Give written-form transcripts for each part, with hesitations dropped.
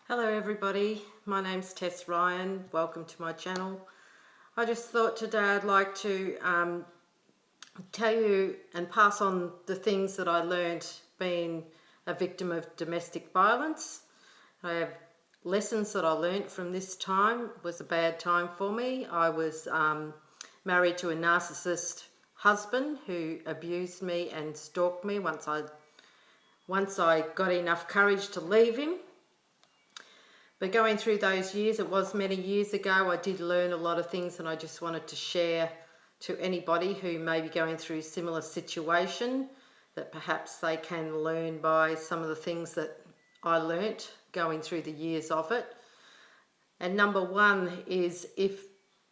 Hello everybody, my name's Tess Ryan. Welcome to my channel. I just thought today I'd like to tell you and pass on the things that I learned being a victim of domestic violence. I have lessons that I learned from this time. It was a bad time for me. I was married to a narcissist husband who abused me and stalked me once I got enough courage to leave him. But going through those years, it was many years ago, I did learn a lot of things, and I just wanted to share to anybody who may be going through a similar situation, that perhaps they can learn by some of the things that I learnt going through the years of it. And number one is, if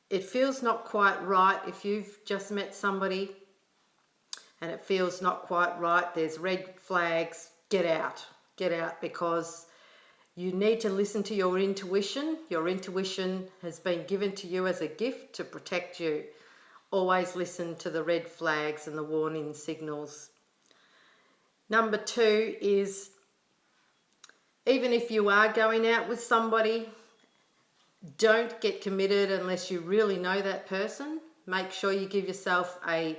it feels not quite right, if you've just met somebody and it feels not quite right, there's red flags, get out. Get out, because you need to listen to your intuition. Your intuition has been given to you as a gift to protect you. Always listen to the red flags and the warning signals. Number two is, even if you are going out with somebody, don't get committed unless you really know that person. Make sure you give yourself a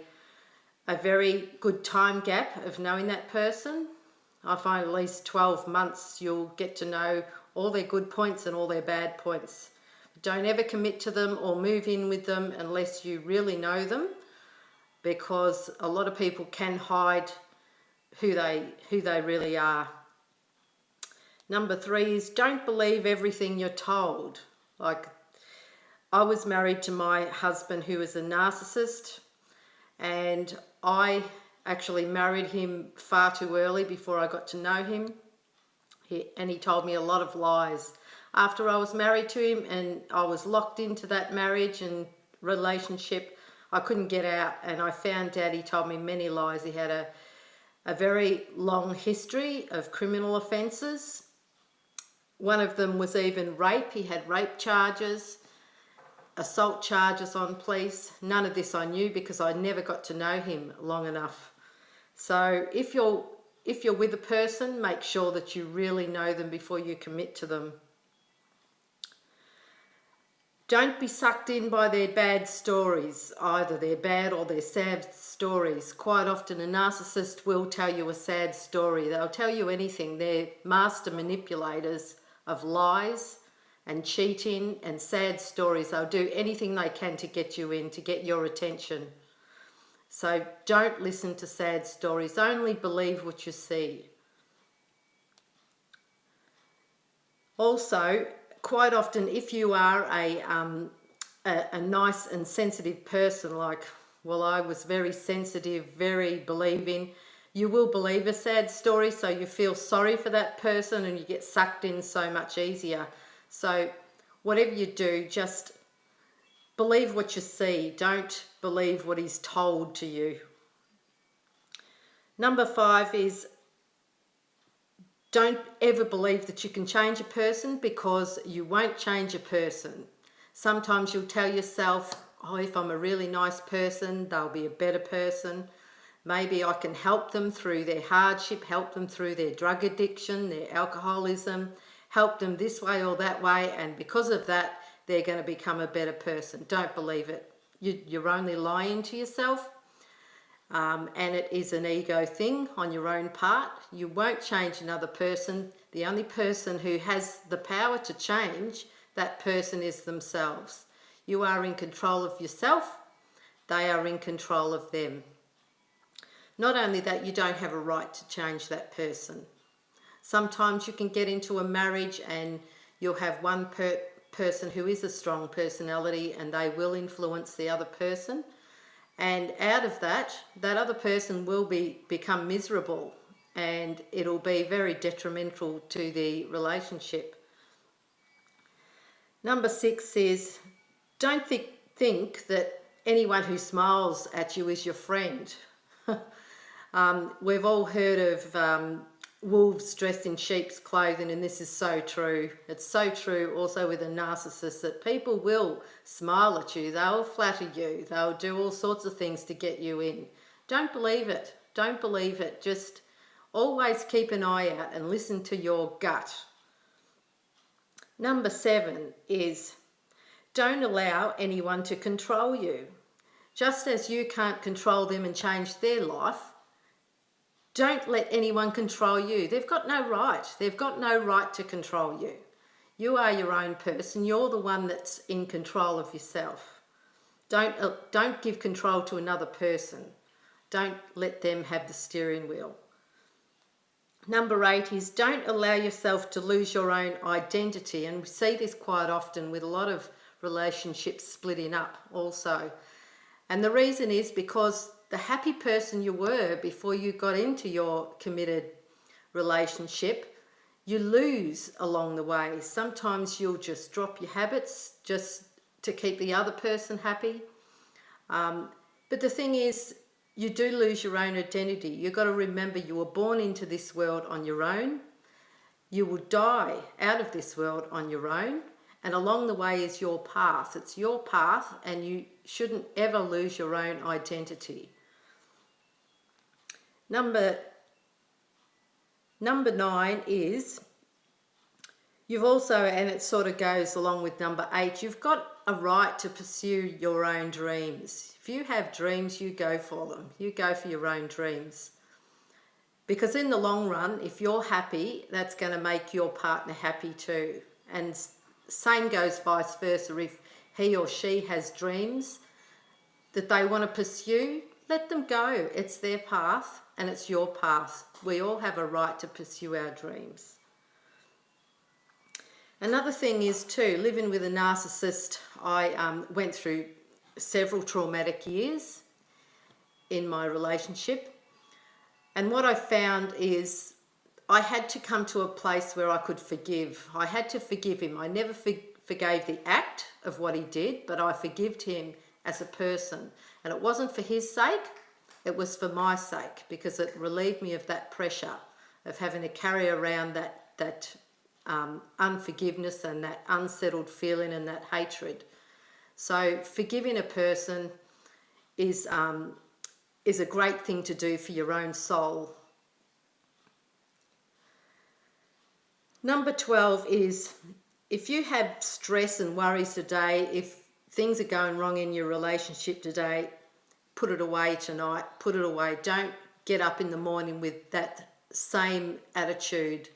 very good time gap of knowing that person. I find at least 12 months you'll get to know all their good points and all their bad points. Don't ever commit to them or move in with them unless you really know them, because a lot of people can hide who they really are. Number three is, don't believe everything you're told. Like, I was married to my husband who was a narcissist, and I actually married him far too early before I got to know him. He told me a lot of lies. After I was married to him and I was locked into that marriage and relationship, I couldn't get out, and I found out he told me many lies. He had a very long history of criminal offences. One of them was even rape. He had rape charges, assault charges on police. None of this I knew because I never got to know him long enough. So if you're with a person, make sure that you really know them before you commit to them. Don't be sucked in by their bad stories, either their bad or their sad stories. Quite often a narcissist will tell you a sad story. They'll tell you anything. They're master manipulators of lies and cheating and sad stories. They'll do anything they can to get you in, to get your attention. So don't listen to sad stories. Only believe what you see. Also, quite often, if you are a nice and sensitive person, like, well, I was very sensitive, very believing, you will believe a sad story, so you feel sorry for that person and you get sucked in so much easier. So whatever you do, just believe what you see. Don't believe what is told to you. Number five is, don't ever believe that you can change a person, because you won't change a person. Sometimes you'll tell yourself, oh, if I'm a really nice person, they'll be a better person. Maybe I can help them through their hardship, help them through their drug addiction, their alcoholism, help them this way or that way, and because of that, they're going to become a better person. Don't believe it. You're only lying to yourself, and it is an ego thing on your own part. You won't change another person. The only person who has the power to change that person is themselves. You are in control of yourself. They are in control of them. Not only that, you don't have a right to change that person. Sometimes you can get into a marriage and you'll have one person who is a strong personality, and they will influence the other person. And out of that other person will become miserable, and it'll be very detrimental to the relationship. Number six is, don't think that anyone who smiles at you is your friend. We've all heard of wolves dressed in sheep's clothing, and this is so true. It's so true also with a narcissist, that people will smile at you, they'll flatter you, they'll do all sorts of things to get you in. Don't believe it. Don't believe it. Just always keep an eye out and listen to your gut. Number 7 is don't allow anyone to control you. Just as you can't control them and change their life, don't let anyone control you. They've got no right. They've got no right to control you. You are your own person. You're the one that's in control of yourself. Don't give control to another person. Don't let them have the steering wheel. Number 8 is don't allow yourself to lose your own identity. And we see this quite often with a lot of relationships splitting up also. And the reason is because the happy person you were before you got into your committed relationship, you lose along the way. Sometimes you'll just drop your habits just to keep the other person happy. But the thing is, you do lose your own identity. You've got to remember you were born into this world on your own. You will die out of this world on your own. And along the way is your path. It's your path, and you shouldn't ever lose your own identity. Number 9 is you've also, and it sort of goes along with number 8, you've got a right to pursue your own dreams. If you have dreams, you go for them. You go for your own dreams. Because in the long run, if you're happy, that's going to make your partner happy too. And same goes vice versa. If he or she has dreams that they want to pursue, let them go. It's their path and it's your path. We all have a right to pursue our dreams. Another thing is too, living with a narcissist, I went through several traumatic years in my relationship. And what I found is I had to come to a place where I could forgive. I had to forgive him. I never forgave the act of what he did, but I forgived him as a person. And it wasn't for his sake, it was for my sake, because it relieved me of that pressure of having to carry around that unforgiveness and that unsettled feeling and that hatred. So forgiving a person is a great thing to do for your own soul. Number 12 is if you have stress and worries today, if things are going wrong in your relationship today, put it away tonight, put it away. Don't get up in the morning with that same attitude.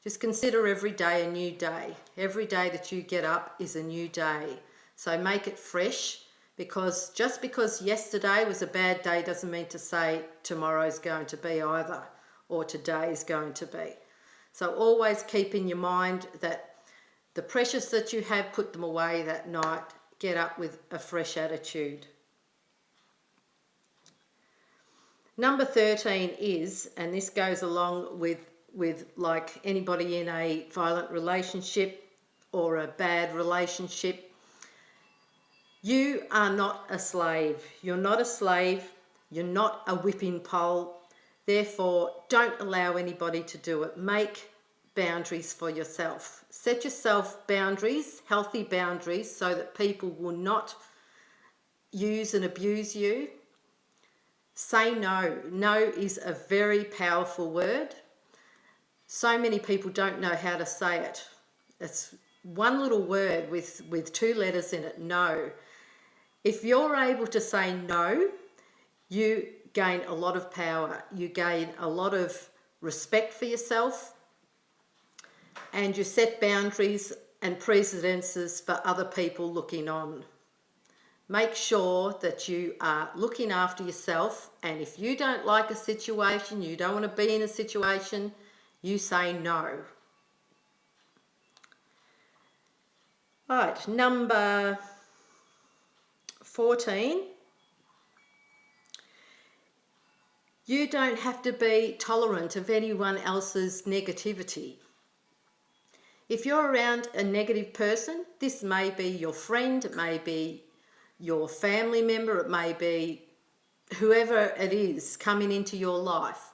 Just consider every day a new day. Every day that you get up is a new day. So make it fresh, because just because yesterday was a bad day doesn't mean to say tomorrow's going to be either, or today is going to be. So always keep in your mind that the pressures that you have, put them away that night. Get up with a fresh attitude. Number 13 is, and this goes along with like anybody in a violent relationship or a bad relationship, you are not a slave. You're not a slave. You're not a whipping pole. Therefore, don't allow anybody to do it. Make boundaries for yourself. Set yourself boundaries, healthy boundaries, so that people will not use and abuse you. Say no. No is a very powerful word. So many people don't know how to say it. It's one little word with 2 letters in it, no. If you're able to say no, you gain a lot of power. You gain a lot of respect for yourself, and you set boundaries and precedences for other people looking on. Make sure that you are looking after yourself, and if you don't like a situation, you don't want to be in a situation, you say no. Right, number 14. You don't have to be tolerant of anyone else's negativity. If you're around a negative person, this may be your friend, it may be your family member, it may be whoever it is coming into your life.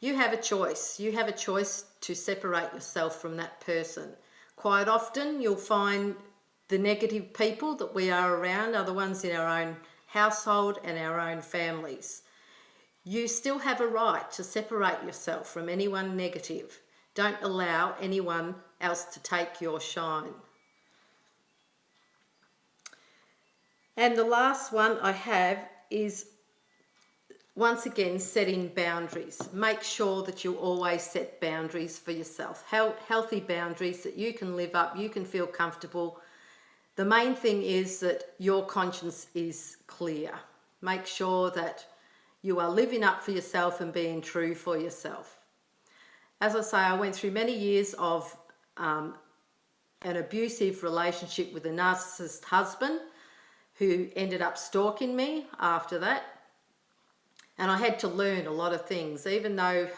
You have a choice. You have a choice to separate yourself from that person. Quite often you'll find the negative people that we are around are the ones in our own household and our own families. You still have a right to separate yourself from anyone negative. Don't allow anyone else to take your shine. And the last one I have is, once again, setting boundaries. Make sure that you always set boundaries for yourself. Healthy boundaries that you can live up, you can feel comfortable. The main thing is that your conscience is clear. Make sure that you are living up for yourself and being true for yourself. As I say, I went through many years of an abusive relationship with a narcissist husband who ended up stalking me after that. And I had to learn a lot of things, even though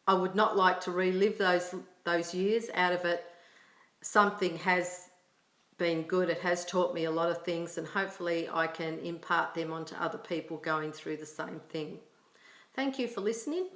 I would not like to relive those years. Out of it, something has been good. It has taught me a lot of things, and hopefully I can impart them onto other people going through the same thing. Thank you for listening.